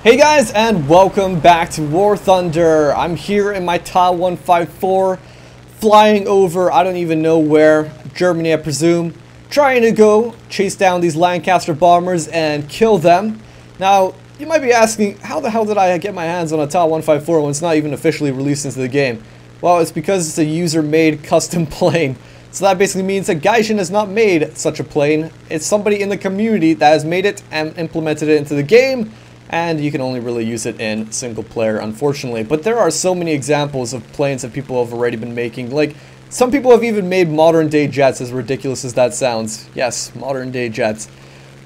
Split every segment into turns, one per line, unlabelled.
Hey guys, and welcome back to War Thunder. I'm here in my Ta-154, flying over, I don't even know where, Germany I presume, trying to go chase down these Lancaster bombers and kill them. Now, you might be asking, how the hell did I get my hands on a Ta-154 when it's not even officially released into the game? Well, it's because it's a user-made custom plane. So that basically means that Gaijin has not made such a plane. It's somebody in the community that has made it and implemented it into the game. And you can only really use it in single player, unfortunately. But there are so many examples of planes that people have already been making. Like, some people have even made modern day jets, as ridiculous as that sounds. Yes, modern day jets.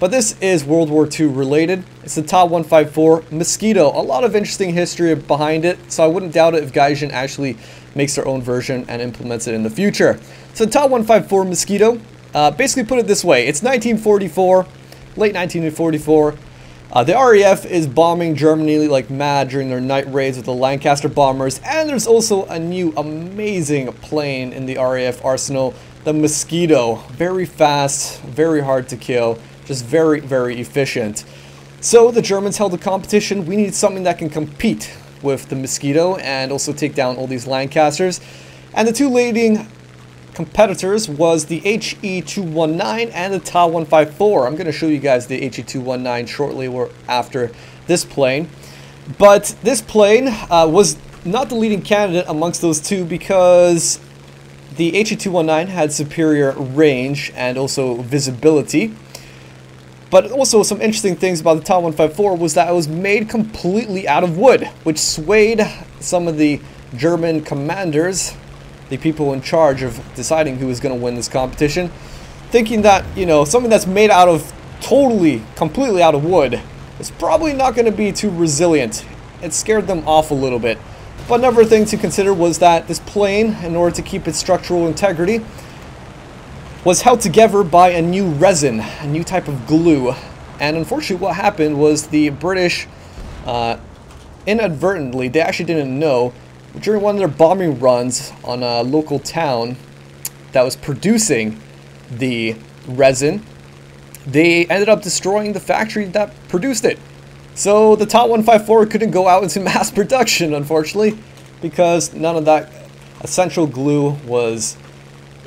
But this is World War II related. It's the Ta-154 Moskito. A lot of interesting history behind it, so I wouldn't doubt it if Gaijin actually makes their own version and implements it in the future. So the Ta-154 Moskito, basically put it this way. It's 1944, late 1944. The RAF is bombing Germany like mad during their night raids with the Lancaster bombers, and there's also a new amazing plane in the RAF arsenal, the Moskito. Very fast, very hard to kill, just very, very efficient. So the Germans held a competition. We need something that can compete with the Moskito and also take down all these Lancasters. And the two leading competitors was the HE-219 and the Ta-154. I'm going to show you guys the HE-219 shortly or after this plane. But this plane was not the leading candidate amongst those two because the HE-219 had superior range and also visibility. But also some interesting things about the Ta-154 was that it was made completely out of wood, which swayed some of the German commanders, the people in charge of deciding who was going to win this competition, thinking that, you know, something that's made out of completely out of wood is probably not going to be too resilient. It scared them off a little bit. But another thing to consider was that this plane, in order to keep its structural integrity, was held together by a new resin, a new type of glue. And unfortunately what happened was the British, inadvertently, they actually didn't know, during one of their bombing runs on a local town that was producing the resin, they ended up destroying the factory that produced it. So the Ta-154 couldn't go out into mass production, unfortunately, because none of that essential glue was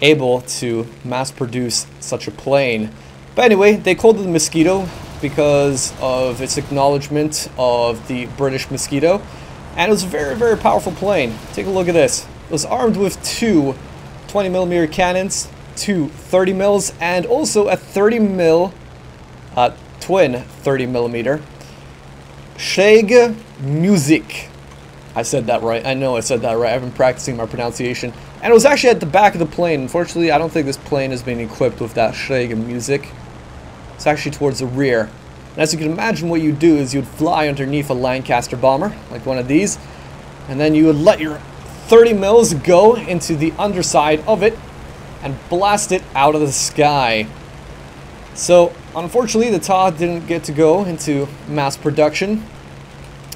able to mass produce such a plane. But anyway, they called it the Moskito because of its acknowledgement of the British Moskito. And it was a very, very powerful plane. Take a look at this. It was armed with two 20mm cannons, two 30mm, and also a 30mm, twin 30mm Schräge Musik. I said that right. I know I said that right. I've been practicing my pronunciation. And it was actually at the back of the plane. Unfortunately, I don't think this plane has been equipped with that Schräge Musik. It's actually towards the rear. And as you can imagine, what you'd do is you'd fly underneath a Lancaster bomber, like one of these, and then you would let your 30mm go into the underside of it and blast it out of the sky. So, unfortunately, the Ta didn't get to go into mass production,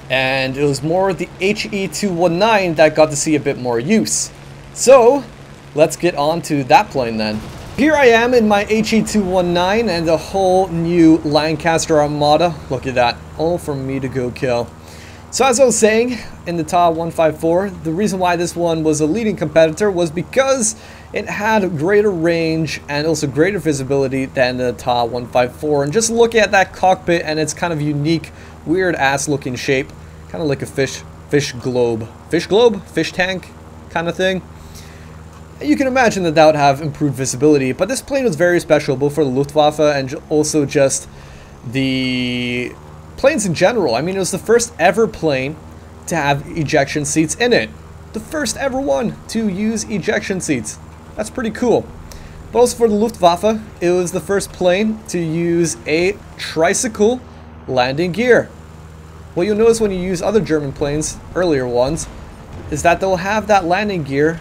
and it was more the HE-219 that got to see a bit more use. So, let's get on to that plane then. Here I am in my HE-219 and a whole new Lancaster Armada. Look at that, all for me to go kill. So as I was saying, in the Ta-154, the reason why this one was a leading competitor was because it had greater range and also greater visibility than the Ta-154. And just look at that cockpit and its kind of unique, weird ass looking shape. Kind of like a fish globe. Fish globe? Fish tank kind of thing. You can imagine that that would have improved visibility, but this plane was very special, both for the Luftwaffe and also just the planes in general. I mean, it was the first ever plane to have ejection seats in it. The first ever one to use ejection seats. That's pretty cool. But also for the Luftwaffe, it was the first plane to use a tricycle landing gear. What you'll notice when you use other German planes, earlier ones, is that they'll have that landing gear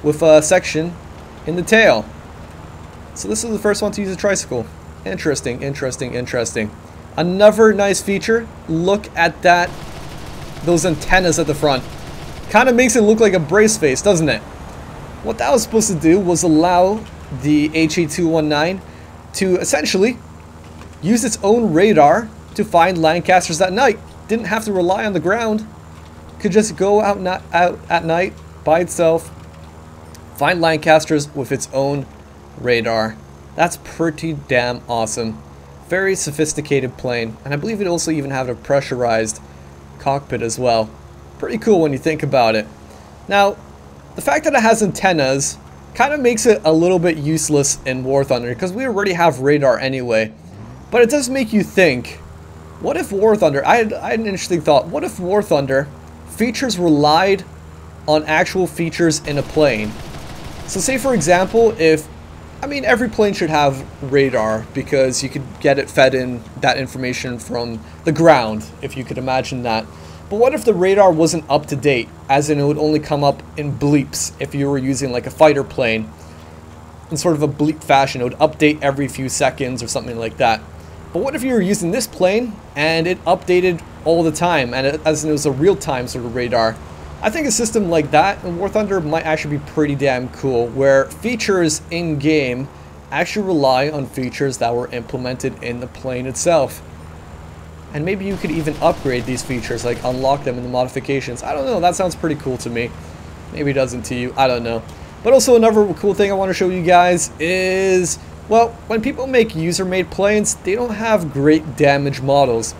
with a section in the tail. So this is the first one to use a tricycle. Interesting, interesting, interesting. Another nice feature, look at that, those antennas at the front. Kind of makes it look like a brace face, doesn't it? What that was supposed to do was allow the HE-219 to essentially use its own radar to find Lancasters at night. didn't have to rely on the ground. Could just go out at night by itself, find Lancasters with its own radar. That's pretty damn awesome. Very sophisticated plane, and I believe it also even have a pressurized cockpit as well. Pretty cool when you think about it. Now, the fact that it has antennas kind of makes it a little bit useless in War Thunder because we already have radar anyway. But it does make you think, what if War Thunder, I had an interesting thought, what if War Thunder features relied on actual features in a plane? So say for example, if, I mean every plane should have radar because you could get it fed in that information from the ground, if you could imagine that. But what if the radar wasn't up to date, as in it would only come up in bleeps if you were using like a fighter plane? In sort of a bleep fashion, it would update every few seconds or something like that. But what if you were using this plane and it updated all the time, and as in it was a real-time sort of radar? I think a system like that in War Thunder might actually be pretty damn cool, where features in-game actually rely on features that were implemented in the plane itself. And maybe you could even upgrade these features, like unlock them in the modifications. I don't know, that sounds pretty cool to me. Maybe it doesn't to you, I don't know. But also another cool thing I want to show you guys is, well, when people make user-made planes, they don't have great damage models.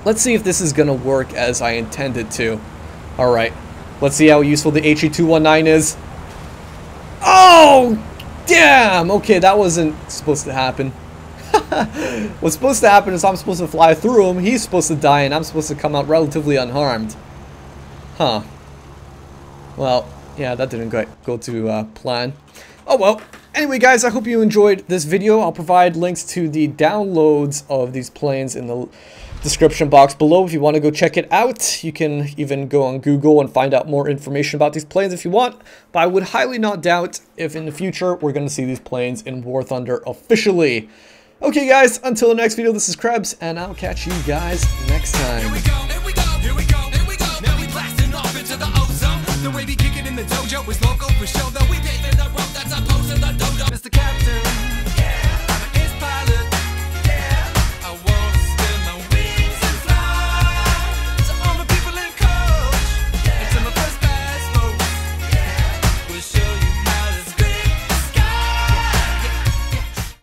Let's see if this is going to work as I intended to. Alright, let's see how useful the HE219 is. Oh, damn! Okay, that wasn't supposed to happen. What's supposed to happen is I'm supposed to fly through him, he's supposed to die, and I'm supposed to come out relatively unharmed. Huh. Well, yeah, that didn't go to plan. Oh well. Anyway, guys, I hope you enjoyed this video. I'll provide links to the downloads of these planes in the description box below if you want to go check it out. You can even go on Google and find out more information about these planes if you want. But I would highly not doubt if in the future we're going to see these planes in War Thunder officially. Okay guys, until the next video, this is Krebs, and I'll catch you guys next time.
Here we go, here we go, here we go, here we go. Now we blasting off into the ozone. The way we kick it in the dojo is local for show, though.